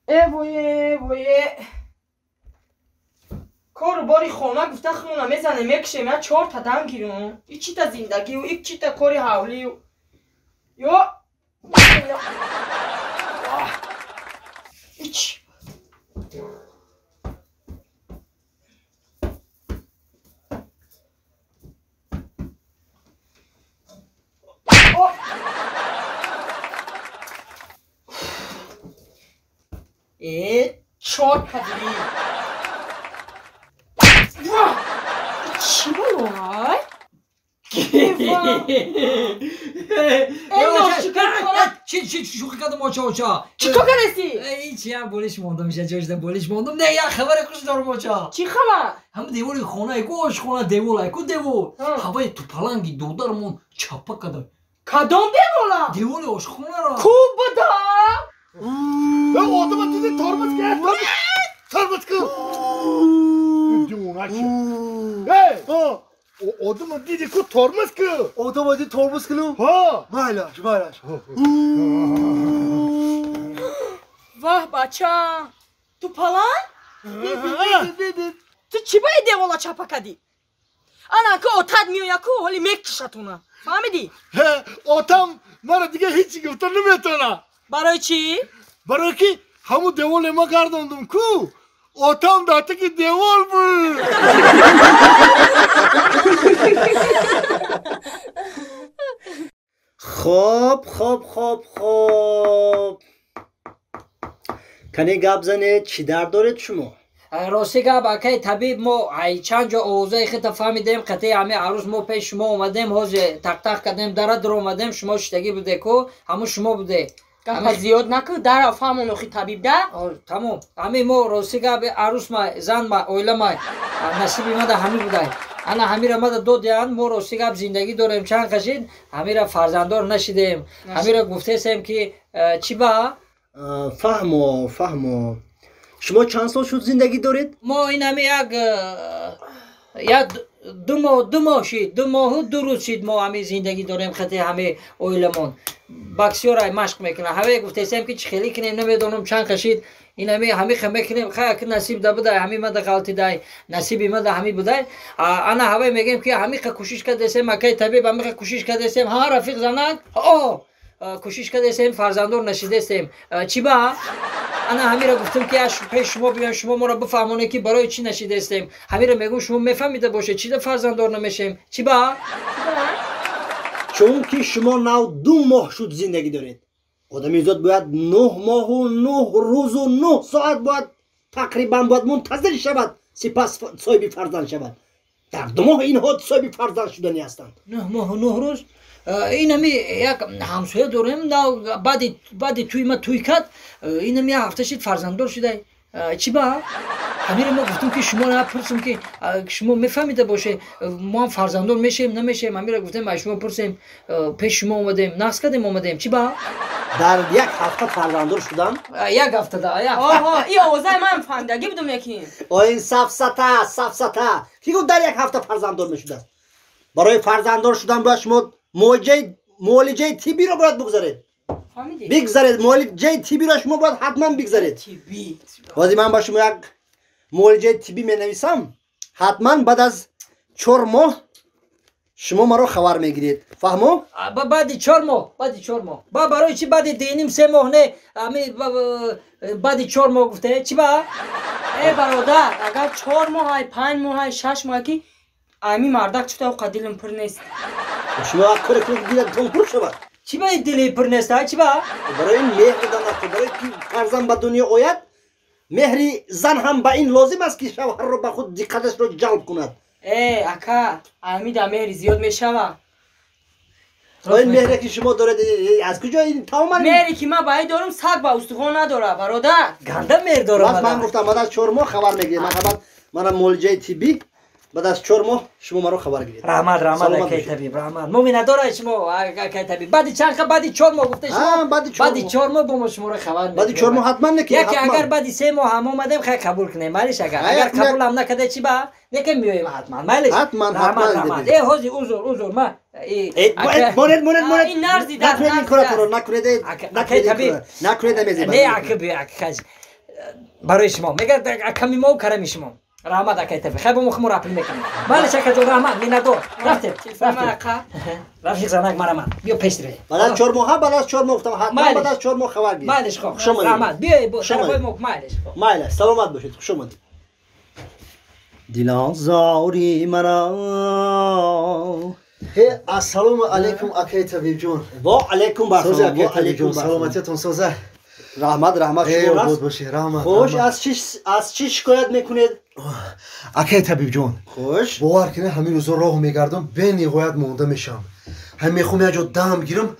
وای کار باری خونه گفته خونه میزنه میکشه من 4 تا دم گیرم این چی تا زندگی و این چی تا کاری حولی و یا ایچ چهار پدری چی بلوهای؟ چی شوخی کردم آچا چی تو کرسی؟ هیچی هم بولیش موندم میشه جاشده بولیش موندم نه یا خبر خوش دارم آچا چی خبر؟ هم دیوری خونه گوش خونه دیوله کو دیو هوای تو پلنگی دودرمون چپا کده کدام دیولا؟ دیولی آش خونه را خوب بودا؟ Odama dedi tormaz gel. Tormaz kıl. Diyorlar ki. Hey. Odama dedi ku tormaz kıl. Odama dedi tormaz kıl. Ha. Maylaş. Vah bacha. Tu palan? Tu çi bayi devola çapa kadi? Ana ki otad miyo ya ku holi mek kişatuna. Fahmedi? He. Otam bana dige hiç götürmüyor ona. Baroy çi? Barı ki hamu devol ema kardondum ku. Otam da ki devol bu. خب کنی گپ زنید چی درد دارید شما؟ راستی گپ اکی طبیب ما چند جا اوضاع خیلی فهمیدیم قطعی همه عروس ما پیش شما اومدیم حوض تق کردیم در اومدیم شما شتگی بوده کو همون شما بوده گپ زیاد نکن در افهمون اخی طبیب ده تمام همه ما راستی گپ عروس ما زن ما اویله ما نصیبی ما ده همه بوده انا همه را ما ده دو دیان ما راستی گپ زندگی داریم چند کشید همه را فرزندار نشیدیم همه را گفته سیم که چی با فهمو شما چند سال شد زندگی دارید؟ ما این همه یک دو ماه دو روز شد ما همه زندگی داریم خطی همه اویلمون بکسیار مشق میکنه همه گفته سیم که چی خیلی کنیم نمیدونم چند کشید این همه خمه کنیم خیلی نصیب ده بوده همه ما ده غلطی ده نصیبی ما ده همه بوده انا همه میگیم که همه کوشش کرده سیم اکی طبیب همه کوشش کرده سیم ها رفیق زنک کوشش کرده سیم فرزندار نشیده سیم چی با انا همه را گفتم که پیش شما بیان شما ما را بفهمونه که برای چی نشیده استیم همه را میگم شما میفهمیده باشه چی ده فرزندار نمیشیم چی با چون که شما نو 2 ماه شد زندگی دارید آدمیزاد باید 9 ماه و 9 روز و 9 ساعت باید تقریبا باید منتظر شود سپس صاحب فرزند شود در 2 ماه اینها صاحب فرزند شدنی هستند 9 ماه و 9 روز این همی یک همسایه داریم بعد توی ما توی کد این همی هفته شد فرزندار شده چی با همین ما گفتم که شما را پرسیم که شما میفهمیده باشه ما هم فرزندار میشیم نمیشیم همین را گفتم شما پرسیم پیش شما اومدیم نقص کردیم اومدیم چی با در یک هفته فرزندار شدم یک هفته ده آها این اوضاع من فهمیدگی بودم یکی این سفسطه کی گفت در یک هفته فرزندار میشده برای فرزندار شدن باید شما معالجه طبی رو باید بگذارید معالجه طبی رو شما باید حتما بگذارید بازی من با شما یک معالجه طبی می نویسم حتما بعد از 4 ماه شما ما رو خبر میگیرید فهمو؟ بعد 4 ماه برای چی بعد دینیم 3 ماه نه بعد 4 ماه گفته چی با؟ ای برادر اگر 4 ماه 5 ماه 6 ماه کی امی مردک چطور قدیلم پر نیست شما کاری کنید دیدتون پر شود چی باید دلی پر نیست چی با؟ برای این مهر دادن برای که فرزند به دنیا آید مهری زن هم به این لازم است که شوهر رو به خود دقتش رو جلب کند ای اکا امی دا مهری زیاد میشوه این مهری که شما دارید از کجا این تمام مهری که من باید دارم سگ با استخوان نداره برادر گنده مهر دارم من گفتم بعد از 4 ماه خبر میگیرید من معالجه طبی بعد از 4 ماه شما ما رو خبر گیرید رحمت کی طبیب رحمت مومن نداره شما کی طبیب بعد چند بعد 4 ماه گفته شما بعد 4 ماه با شما رو خبر بعد 4 ماه حتما نکی یکی اگر بعد 3 ماه هم اومدیم خیلی قبول کنیم مالش اگر قبول هم نکرده چی با نکه میایم حتما مالش حتما ای حاجی اوزور ما مونت این نرزی در نکنید این کارا رو نکنید نکنید میزی نه اکبی اکخج برای شما میگه کمی ما و کرم شما رحمت اکای تبی خیلی مخمو راپل میکنم بله شکر جو رحمت میندو رفتیم رفیق زنک مرا بیا پیش ره بعد از 4 ماه بعد از 4 ماه گفتم حتما بعد از 4 ماه خبر گیر مالش خوب رحمت بیا شما مالش مایل سلامت باشید خوش اومدید دلان زاری مرا السلام علیکم اکای طبیب جون و علیکم بر سوزه اکای طبیب جون سلامتیتون سوزه رحمت شما بود باشه رحمت خوش از چی شکایت میکنید اکای طبیب جون خوش باور کنه همین روزا راه میگردم به نهایت مونده میشم هم میخوام یه جا دم گیرم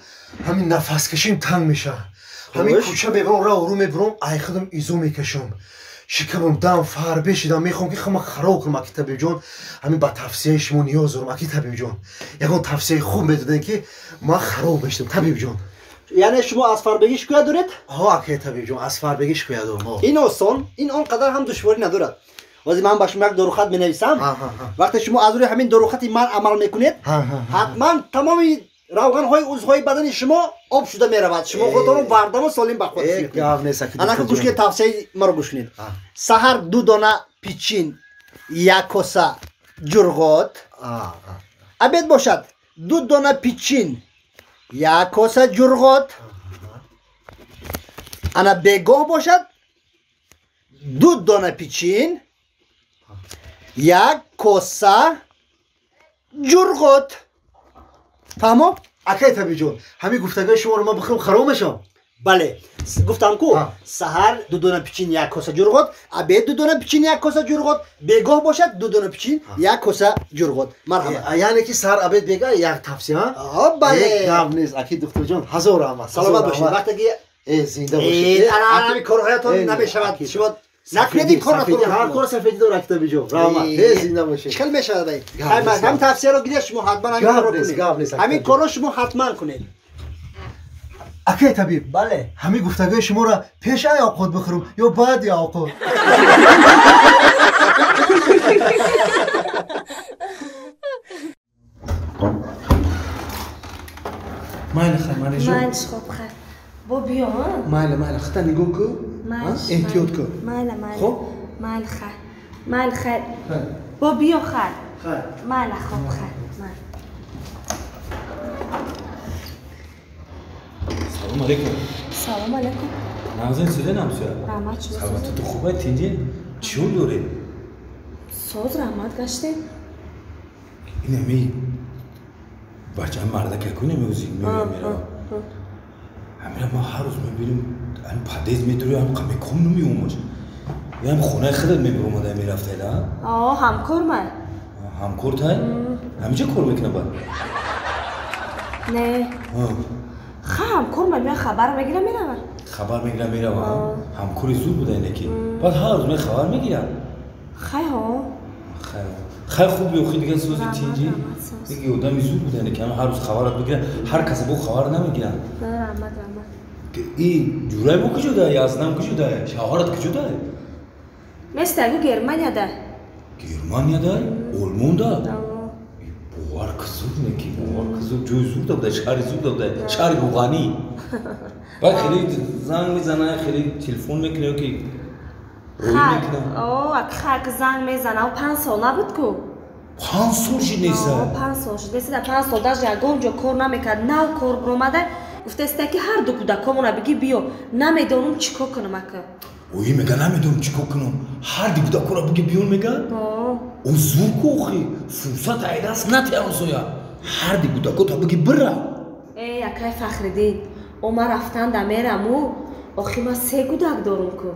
همین نفس کشیم تنگ میشه همین کوچه ببرم راه رو میبرم ای خودم ایزو میکشم شکمم دم فر بشیدم میخوام که خودم خراب کنم اکای طبیب جون همین با توصیه شما نیاز دارم اکای طبیب جون یگان توصیه خوب بدادن که ما خراب بشم طبیب جون یعنی شما از فربگی شکایت دارید؟ ها اکای طبیب جون از فربگی شکایت دارم این آسان این آنقدر هم دشواری ندارد واسه من با شما یک داروخط می‌نویسم وقتی شما از روی همین داروخط من عمل میکنید حتما تمام روغن‌های عضوهای بدن شما آب شده میرود شما خودتون رو بردم و سالم به خود می‌کنید انا که گوش کنید توصیه ما رو گوش کنید سحر 2 دانه پیچین 1 کاسه جرغات عبید باشد 2 دانه پیچین 1 کاسه جرغات انا بگاه باشد 2 دانه پیچین 1 کاسه جرغات فهمو؟ اکای طبیب جون همین گفتگوی شما رو ما بخورم خراب میشم بله گفتم کو سحر 2 دانه پیچین 1 کاسه جرغات عبید 2 دانه پیچین 1 کاسه جرغات بگاه باشد 2 دانه پیچین 1 کاسه جرغات مرحبا یعنی که سر عبید بگه یک تفسیر ها بله گام نیست اکی دکتر جون هزار رحمت سلامت باشید وقتی که زنده باشید انا کارهایتون نمیشود شما نکنید این کار رو هر کار سفیدی داره اکای طبیب جون رحمت زنده باشید چخل میشه دایی هم تفسیر رو گیرید شما حتما همین کارو کنید همین کارو شما حتما کنید اکای طبیب بله همین گفتگوی شما را پیش ای اوقات بخورم یا بعد یا اوقات مایل خماری جون مایلش خوب خیر با بیا مایل خطا نگو کو احتیاط کو مایل خب مایل خیر مایل خیر با بیا خیر مایل خوب خیر سلام علیکم سلام علیکم نازن سوده نمسویا رحمت شما سلامت تو خوبه تینجین چیون دوره سوز رحمت گشته این همی بچه هم مرده که کنه میوزی میرا همیرا ما هر روز میبینیم هم پدیز میدوری هم قمی کم نمیومش یا هم خونه خودت میبرم آده میرفته نه همکار من همکار تای؟ همیشه کار میکنه باید؟ نه همکار من میان خبر میگیرم میرم خبر میگیرم میرم همکاری زود بوده اینه که بعد هر روز می خبر میگیرم خیلی خوب یوخی دیگه سوزی تینجی دیگه آدمی زود بوده اینه که هر روز خبرت بگیرم هر کسی با خبر نمیگیرم رحمت که این جورای با کجا داره یا اصلا کجا داره شهرت کجا داره مثل اگه گرمانیا ده گرمانیا داره آلمان داره باور کزود نکی باور کزود جوی زود داره شهری زود داره شهری روغانی بعد خیلی زنگ میزنه خیلی تلفن میکنه که روی میکنه اگه زنگ میزنه و 5 سال نبود کو 5 سال شد نیسته 5 سال شد نیسته 5 سال داشت یکم جا کار نمیکرد نو کار برومده گفته است که هر دو کودکامون بگی بیا نمیدونم چیکار کنم اکا اوی میگه نمیدونم چیکار کنم هر دی کودک را بگی بیون میگه او زور کوخی فرصت ایداست نتیازویا هر دی کودک تا بگی برا ای اکای فخردین او ما رفتن دمیرمو آخی ما 3 کودک دارم کو